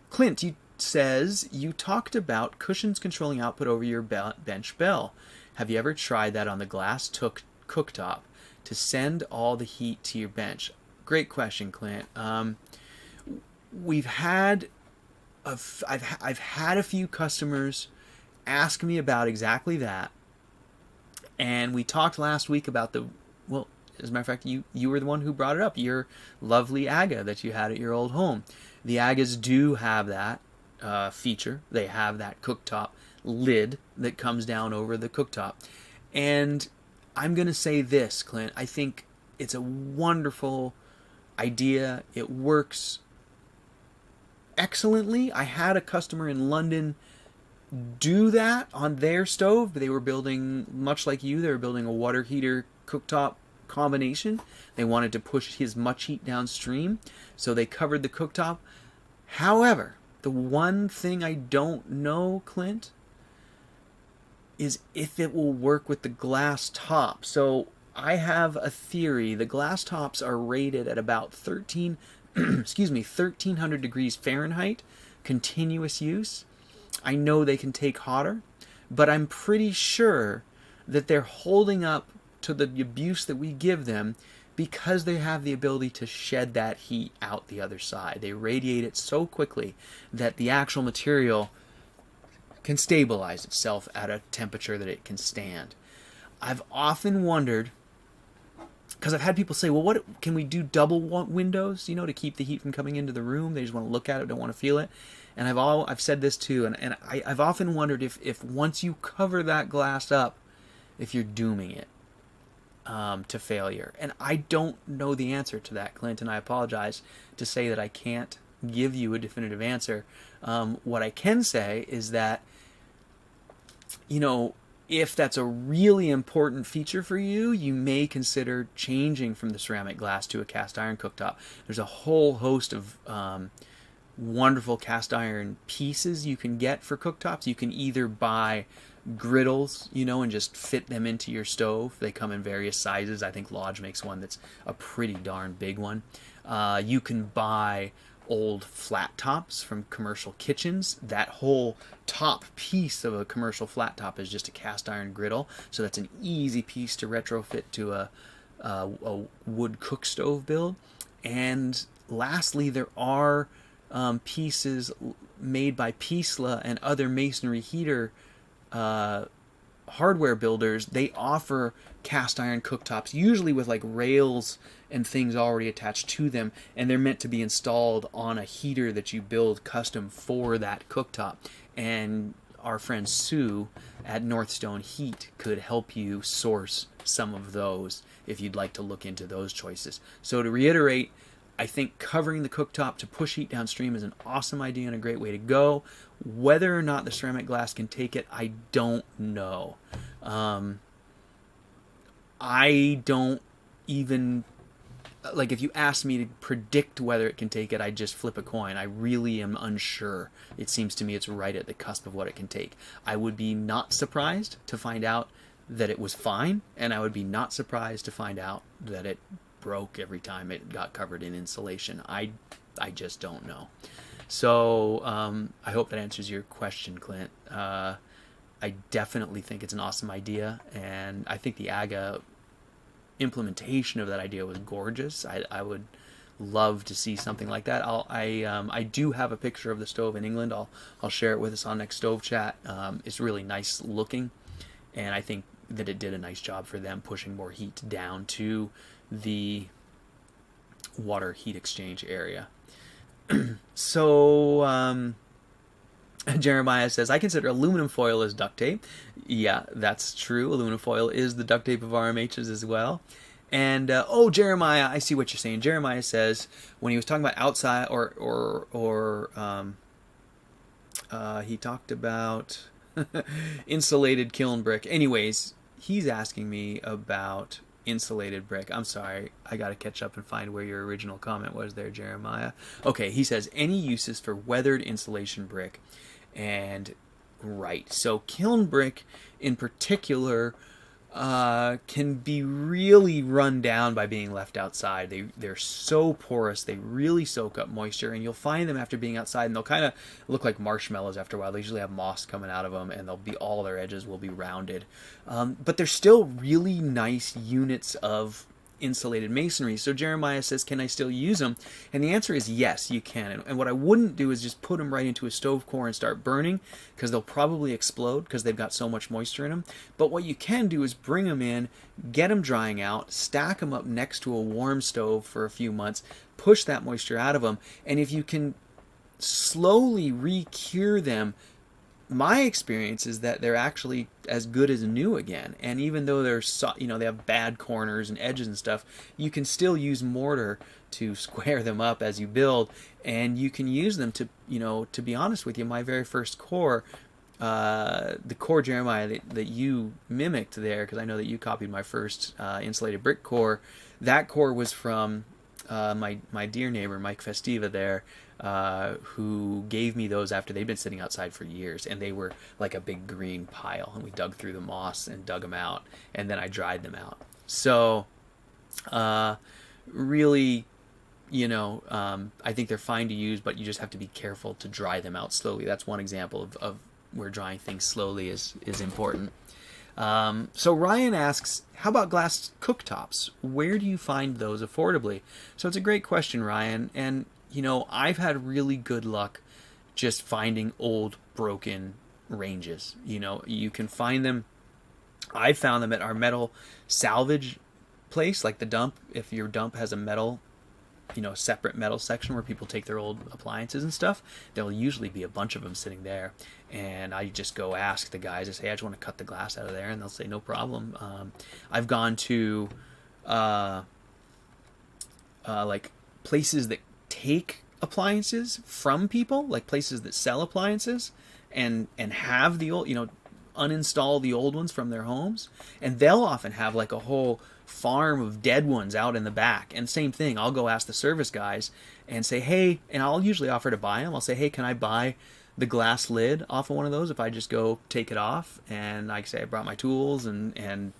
Clint says, you talked about cushions controlling output over your bench bell. Have you ever tried that on the glass cooktop to send all the heat to your bench? Great question, Clint. I've had a few customers ask me about exactly that, and we talked last week about well, as a matter of fact, you were the one who brought it up, your lovely Aga that you had at your old home. The Agas do have that feature. They have that cooktop lid that comes down over the cooktop. And I'm going to say this, Clint. I think it's a wonderful idea. It works excellently. I had a customer in London do that on their stove. They were building, much like you, they were building a water heater cooktop combination. They wanted to push as much heat downstream, so they covered the cooktop. However, the one thing I don't know, Clint, is if it will work with the glass top. So I have a theory. The glass tops are rated at about 1300 degrees Fahrenheit continuous use. I know they can take hotter, but I'm pretty sure that they're holding up to the abuse that we give them because they have the ability to shed that heat out the other side. They radiate it so quickly that the actual material can stabilize itself at a temperature that it can stand. I've often wondered, because I've had people say, well, what can we do double windows, to keep the heat from coming into the room? They just want to look at it, don't want to feel it. And I've said this too, and I've often wondered if once you cover that glass up, if you're dooming it to failure. And I don't know the answer to that, Clint, and I apologize to say that I can't give you a definitive answer. What I can say is that, if that's a really important feature for you, you may consider changing from the ceramic glass to a cast iron cooktop. There's a whole host of wonderful cast iron pieces you can get for cooktops. You can either buy griddles, and just fit them into your stove. They come in various sizes. I think Lodge makes one that's a pretty darn big one. You can buy old flat tops from commercial kitchens. That whole top piece of a commercial flat top is just a cast iron griddle, so that's an easy piece to retrofit to a wood cook stove build. And lastly, there are pieces made by Piesla and other masonry heater hardware builders. They offer cast iron cooktops, usually with like rails and things already attached to them, and they're meant to be installed on a heater that you build custom for that cooktop. And our friend Sue at Northstone Heat could help you source some of those if you'd like to look into those choices. So to reiterate, I think covering the cooktop to push heat downstream is an awesome idea and a great way to go. Whether or not the ceramic glass can take it, I don't know. I don't even, like, if you ask me to predict whether it can take it, I'd just flip a coin. I really am unsure. It seems to me it's right at the cusp of what it can take. I would be not surprised to find out that it was fine, and I would be not surprised to find out that it broke every time it got covered in insulation. I just don't know. So I hope that answers your question, Clint. I definitely think it's an awesome idea, and I think the AGA implementation of that idea was gorgeous. I would love to see something like that. I do have a picture of the stove in England. I'll share it with us on next Stove Chat. It's really nice looking, and I think that it did a nice job for them pushing more heat down to the water heat exchange area. So Jeremiah says, I consider aluminum foil as duct tape. Yeah, that's true. Aluminum foil is the duct tape of RMHs as well. And Jeremiah, I see what you're saying. Jeremiah says when he was talking about outside he talked about insulated kiln brick. Anyways, he's asking me about insulated brick. I'm sorry, I gotta catch up and find where your original comment was there, Jeremiah. Okay, he says any uses for weathered insulation brick. And right, so kiln brick in particular can be really run down by being left outside. They're so porous, they really soak up moisture, and you'll find them after being outside, and they'll kind of look like marshmallows after a while. They usually have moss coming out of them, and all their edges will be rounded. But they're still really nice units of insulated masonry. So Jeremiah says, can I still use them? And the answer is yes, you can. And what I wouldn't do is just put them right into a stove core and start burning, because they'll probably explode because they've got so much moisture in them. But what you can do is bring them in, get them drying out, stack them up next to a warm stove for a few months, push that moisture out of them, and if you can slowly re-cure them, my experience is that they're actually as good as new again. And even though they have bad corners and edges and stuff, you can still use mortar to square them up as you build, and you can use them to be honest with you, my very first core, the core, Jeremiah, that you mimicked there, because I know that you copied my first insulated brick core. That core was from my dear neighbor Mike Festiva there, who gave me those after they'd been sitting outside for years, and they were like a big green pile, and we dug through the moss and dug them out, and then I dried them out. So really, I think they're fine to use, but you just have to be careful to dry them out slowly. That's one example of where drying things slowly is important. So Ryan asks, how about glass cooktops? Where do you find those affordably? So it's a great question, Ryan. And, I've had really good luck just finding old broken ranges. You can find them. I found them at our metal salvage place, like the dump. If your dump has a metal, separate metal section where people take their old appliances and stuff, there'll usually be a bunch of them sitting there. And I just go ask the guys, I say, I just want to cut the glass out of there, and they'll say, no problem. I've gone to like places that take appliances from people, like places that sell appliances and have the old, uninstall the old ones from their homes, and they'll often have like a whole farm of dead ones out in the back. And same thing, I'll go ask the service guys and say, hey, and I'll usually offer to buy them. I'll say, hey, can I buy the glass lid off of one of those if I just go take it off? And I say I brought my tools, and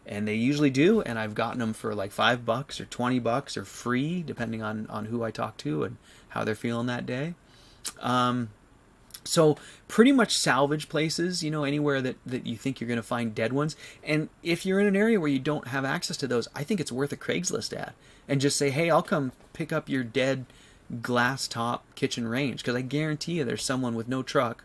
they usually do, and I've gotten them for like $5 or $20 or free, depending on who I talk to and how they're feeling that day. So So pretty much salvage places, anywhere that you think you're going to find dead ones. And if you're in an area where you don't have access to those, I think it's worth a Craigslist ad. And just say, hey, I'll come pick up your dead glass top kitchen range. Because I guarantee you there's someone with no truck,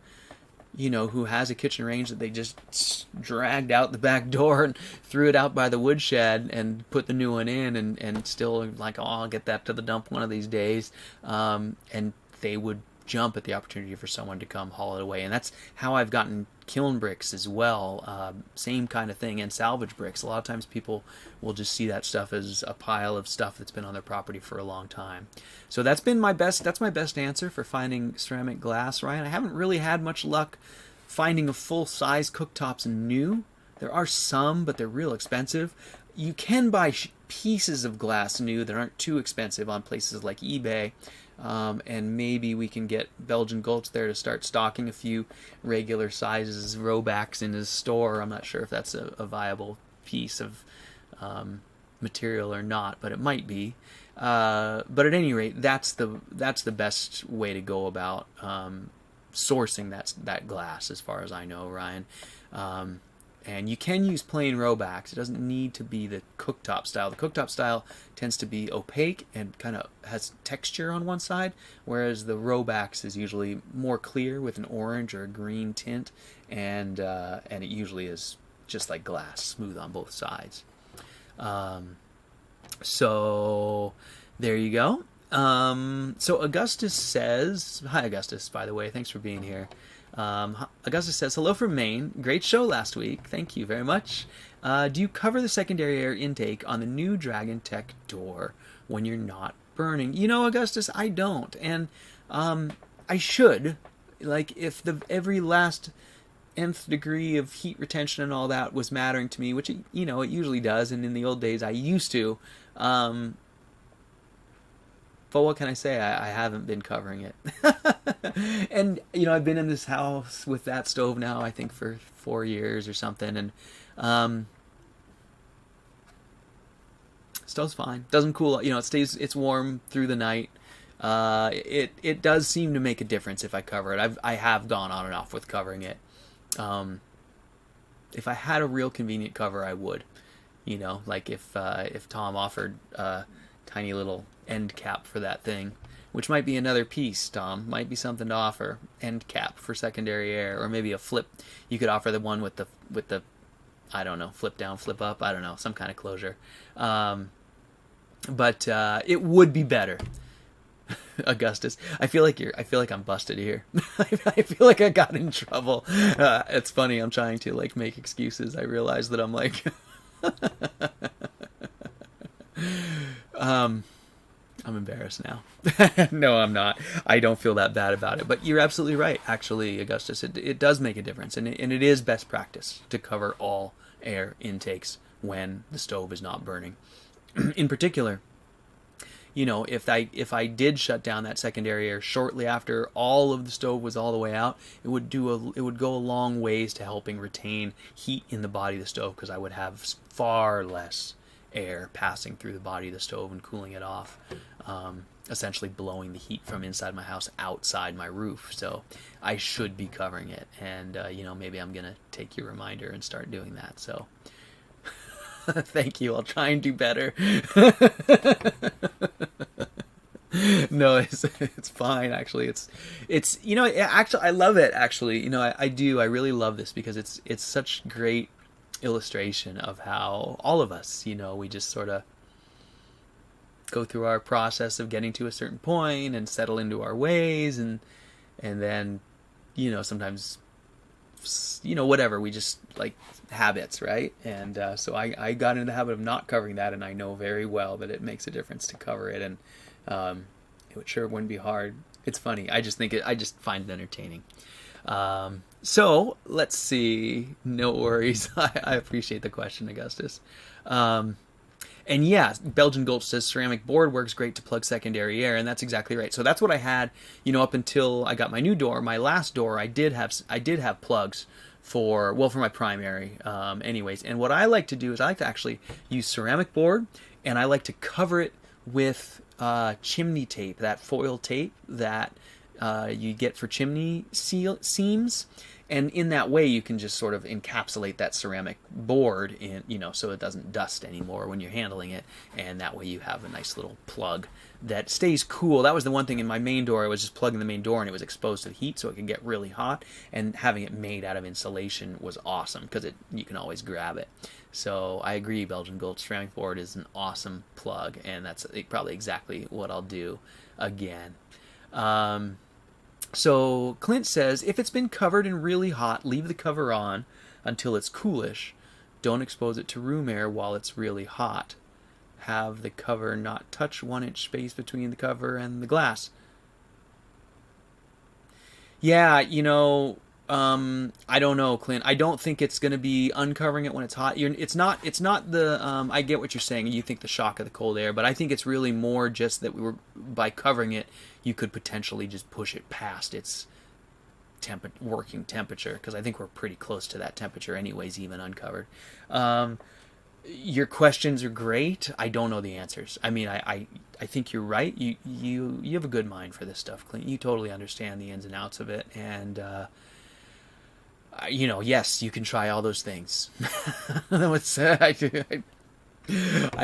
who has a kitchen range that they just dragged out the back door and threw it out by the woodshed and put the new one in and still like, oh, I'll get that to the dump one of these days. And they would jump at the opportunity for someone to come haul it away. And that's how I've gotten Kiln Bricks as well. Same kind of thing. And salvage bricks. A lot of times people will just see that stuff as a pile of stuff that's been on their property for a long time. So that's my best answer for finding ceramic glass, Ryan. I haven't really had much luck finding a full-size cooktops new. There are some, but they're real expensive. You can buy pieces of glass new that aren't too expensive on places like eBay. And maybe we can get Belgian Gulch there to start stocking a few regular sizes Robacks in his store. I'm not sure if that's a viable piece of material or not, but it might be. But at any rate, that's the best way to go about sourcing that glass, as far as I know, Ryan. And you can use plain Robacks. It doesn't need to be the cooktop style. The cooktop style tends to be opaque and kind of has texture on one side, whereas the Robacks is usually more clear with an orange or a green tint, and it usually is just like glass, smooth on both sides. So there you go. So Augustus says, hi Augustus, by the way, thanks for being here. Augustus says, hello from Maine. Great show last week. Thank you very much. Do you cover the secondary air intake on the new Dragon Tech door when you're not burning? Augustus, I don't. And I should. Like, if every last nth degree of heat retention and all that was mattering to me, which, it usually does. And in the old days, I used to. But what can I say? I haven't been covering it. And, I've been in this house with that stove now, I think, for 4 years or something. And stove's fine. Doesn't cool. It's warm through the night. It does seem to make a difference if I cover it. I have gone on and off with covering it. If I had a real convenient cover, I would. Like if Tom offered a tiny little end cap for that thing, which might be another piece, Tom. Might be something to offer. End cap for secondary air, or maybe a flip. You could offer the one with the I don't know, flip down, flip up. I don't know, some kind of closure. But it would be better. Augustus, I feel like I'm busted here. I feel like I got in trouble. It's funny. I'm trying to make excuses. I realize that I'm I'm embarrassed now. No, I'm not. I don't feel that bad about it. But you're absolutely right, actually, Augustus. It does make a difference. And it is best practice to cover all air intakes when the stove is not burning. In particular, if I did shut down that secondary air shortly after all of the stove was all the way out, it would go a long ways to helping retain heat in the body of the stove, because I would have far less air passing through the body of the stove and cooling it off, essentially blowing the heat from inside my house outside my roof. So I should be covering it, and maybe I'm gonna take your reminder and start doing that. So thank you. I'll try and do better. No, it's fine. Actually, it's actually I love it. Actually, I do. I really love this because it's such great illustration of how all of us, we just sort of go through our process of getting to a certain point and settle into our ways, and then sometimes whatever, we just habits, right? And so I got into the habit of not covering that, and I know very well that it makes a difference to cover it, and it wouldn't be hard. It's funny. I just find it entertaining. So let's see. No worries. I appreciate the question, Augustus. And yeah, Belgian Gulch says ceramic board works great to plug secondary air, and that's exactly right. So that's what I had, up until I got my new door. My last door, I did have plugs for my primary, anyways. And what I like to do is I like to actually use ceramic board, and I like to cover it with chimney tape, that foil tape that you get for chimney seams. And in that way, you can just sort of encapsulate that ceramic board in, so it doesn't dust anymore when you're handling it. And that way you have a nice little plug that stays cool. That was the one thing in my main door. I was just plugging the main door and it was exposed to the heat, so it could get really hot. And having it made out of insulation was awesome because you can always grab it. So I agree, Belgian Gold ceramic board is an awesome plug, and that's probably exactly what I'll do again. So Clint says, if it's been covered and really hot, leave the cover on until it's coolish. Don't expose it to room air while it's really hot. Have the cover not touch 1 inch space between the cover and the glass. Yeah, I don't know, Clint. I don't think it's going to be uncovering it when it's hot. It's not the, I get what you're saying. You think the shock of the cold air, but I think it's really more just that by covering it, you could potentially just push it past its working temperature, because I think we're pretty close to that temperature anyways, even uncovered. Your questions are great. I don't know the answers. I mean, I think you're right. You have a good mind for this stuff, Clint. You totally understand the ins and outs of it, and yes, you can try all those things. I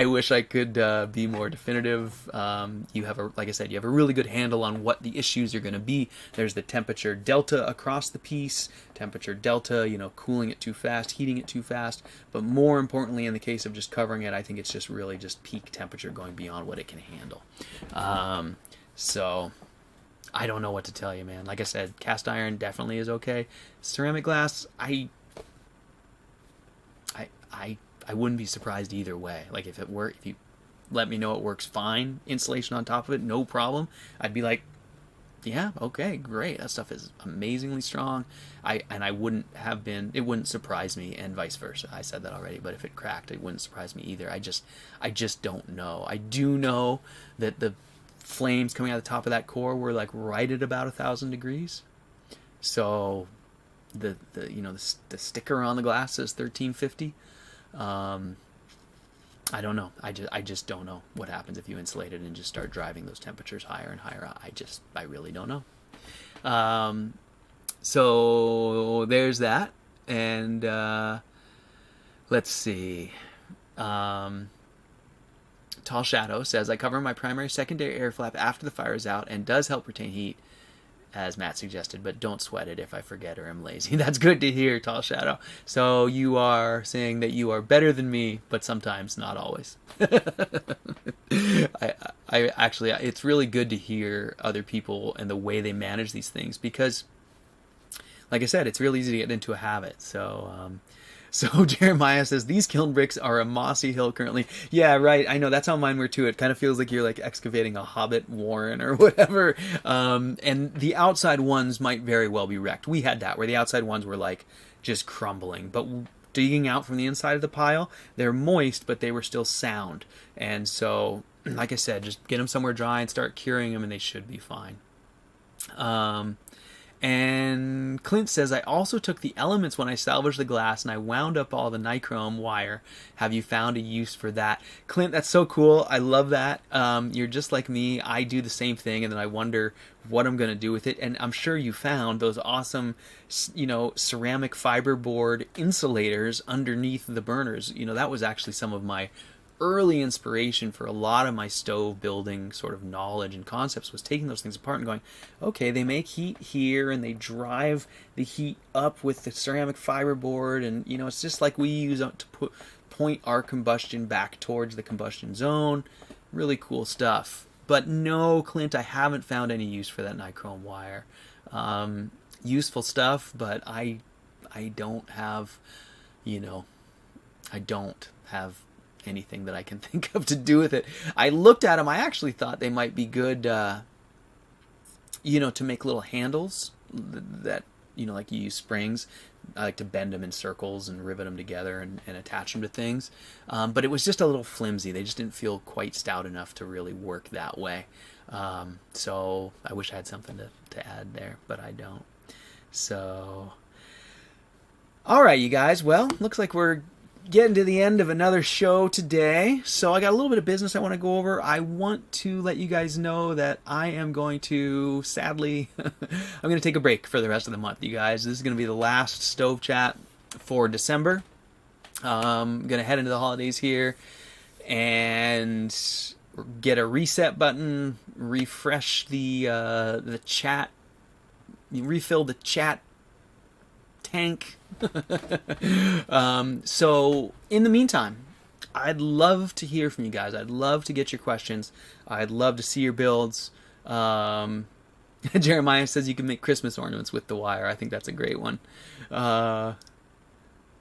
wish I could be more definitive. Like I said, you have a really good handle on what the issues are going to be. There's the temperature delta across the piece, temperature delta, cooling it too fast, heating it too fast. But more importantly, in the case of just covering it, I think it's just really just peak temperature going beyond what it can handle. So I don't know what to tell you, man. Like I said, cast iron definitely is okay. Ceramic glass, I wouldn't be surprised either way. Like if you let me know it works fine, insulation on top of it, no problem, I'd be like, yeah, okay, great. That stuff is amazingly strong. It wouldn't surprise me, and vice versa. I said that already, but if it cracked, it wouldn't surprise me either. I just don't know. I do know that the flames coming out of the top of that core were like right at about 1,000 degrees. So the sticker on the glass says 1350. I don't know. I just don't know what happens if you insulate it and just start driving those temperatures higher and higher. I really don't know. So there's that. And let's see. Tall Shadow says, I cover my primary secondary air flap after the fire is out and does help retain heat, as Matt suggested, but don't sweat it if I forget or am lazy. That's good to hear, Tall Shadow. So you are saying that you are better than me, but sometimes, not always. I actually, it's really good to hear other people and the way they manage these things, because, like I said, it's real easy to get into a habit. So Jeremiah says, these kiln bricks are a mossy hill currently. Yeah, right. I know. That's how mine were too. It kind of feels like you're like excavating a hobbit warren or whatever. And the outside ones might very well be wrecked. We had that where the outside ones were like just crumbling. But digging out from the inside of the pile, they're moist, but they were still sound. And so, like I said, just get them somewhere dry and start curing them and they should be fine. And Clint says, I also took the elements when I salvaged the glass and I wound up all the nichrome wire. Have you found a use for that? Clint, that's so cool. I love that. You're just like me. I do the same thing, and then I wonder what I'm going to do with it. And I'm sure you found those awesome, ceramic fiberboard insulators underneath the burners. That was actually some of my early inspiration for a lot of my stove building sort of knowledge and concepts, was taking those things apart and going, okay, they make heat here and they drive the heat up with the ceramic fiberboard, and it's just like we use to point our combustion back towards the combustion zone. Really cool stuff. But no, Clint, I haven't found any use for that nichrome wire. Useful stuff, but I don't have anything that I can think of to do with it. I looked at them. I actually thought they might be good, to make little handles that, like you use springs. I like to bend them in circles and rivet them together and attach them to things. But it was just a little flimsy. They just didn't feel quite stout enough to really work that way. So I wish I had something to add there, but I don't. So, all right, you guys. Well, looks like we're getting to the end of another show today, so I got a little bit of business I want to go over. I want to let you guys know that I am going to, sadly, I'm going to take a break for the rest of the month, you guys. This is going to be the last Stove Chat for December. I'm going to head into the holidays here and get a reset button, refresh the chat, refill the chat tank. So in the meantime, I'd love to hear from you guys. I'd love to get your questions. I'd love to see your builds. Jeremiah says you can make Christmas ornaments with the wire. I think that's a great one.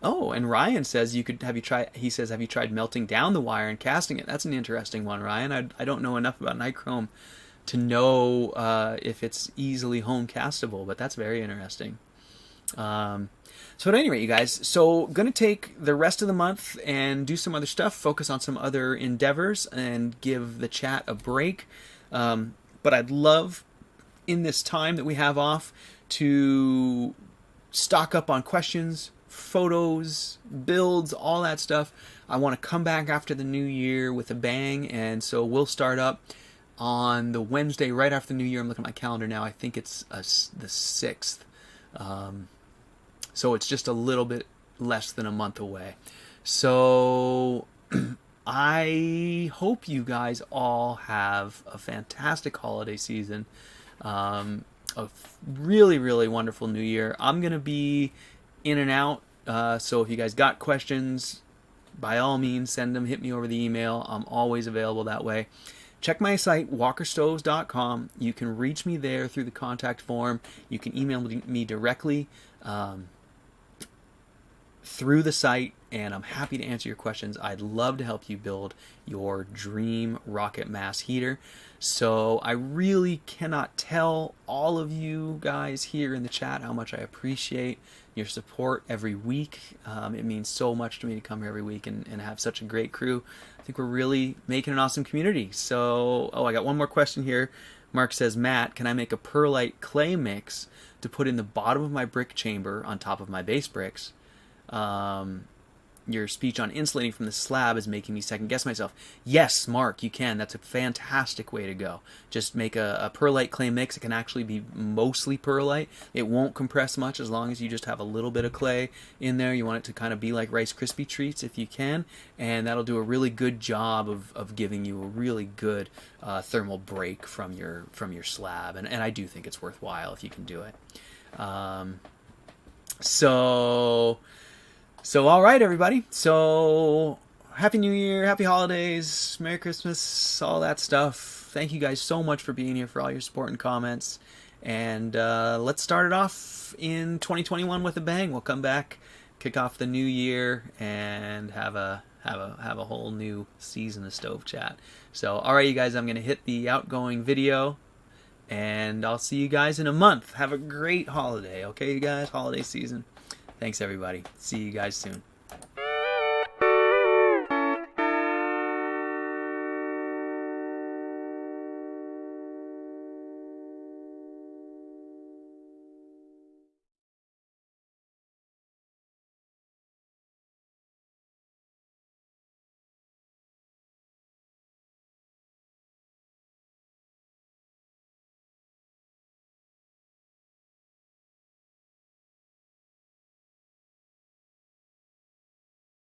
Oh, and Ryan says have you tried melting down the wire and casting it? That's an interesting one, Ryan. I don't know enough about nichrome to know if it's easily home castable, but that's very interesting. So at any rate, you guys, so going to take the rest of the month and do some other stuff, focus on some other endeavors, and give the chat a break. But I'd love, in this time that we have off, to stock up on questions, photos, builds, all that stuff. I want to come back after the new year with a bang, and so we'll start up on the Wednesday right after the new year. I'm looking at my calendar now. I think it's the 6th. So it's just a little bit less than a month away. So I hope you guys all have a fantastic holiday season. A really, really wonderful new year. I'm going to be in and out. So if you guys got questions, by all means, send them. Hit me over the email. I'm always available that way. Check my site, walkerstoves.com. You can reach me there through the contact form. You can email me directly through the site, and I'm happy to answer your questions. I'd love to help you build your dream rocket mass heater. So I really cannot tell all of you guys here in the chat how much I appreciate your support every week. It means so much to me to come here every week and have such a great crew. I think we're really making an awesome community. So, I got one more question here. Mark says, Matt, can I make a perlite clay mix to put in the bottom of my brick chamber on top of my base bricks? Your speech on insulating from the slab is making me second guess myself. Yes, Mark, you can. That's a fantastic way to go. Just make a perlite clay mix. It can actually be mostly perlite. It won't compress much as long as you just have a little bit of clay in there. You want it to kind of be like Rice Krispie treats if you can, and that'll do a really good job of giving you a really good thermal break from your slab. And I do think it's worthwhile if you can do it. So all right, everybody. So Happy New Year, Happy Holidays, Merry Christmas, all that stuff. Thank you guys so much for being here, for all your support and comments. And let's start it off in 2021 with a bang. We'll come back, kick off the new year, and have a whole new season of Stove Chat. So all right, you guys, I'm gonna hit the outgoing video, and I'll see you guys in a month. Have a great holiday, okay, you guys? Holiday season. Thanks, everybody. See you guys soon.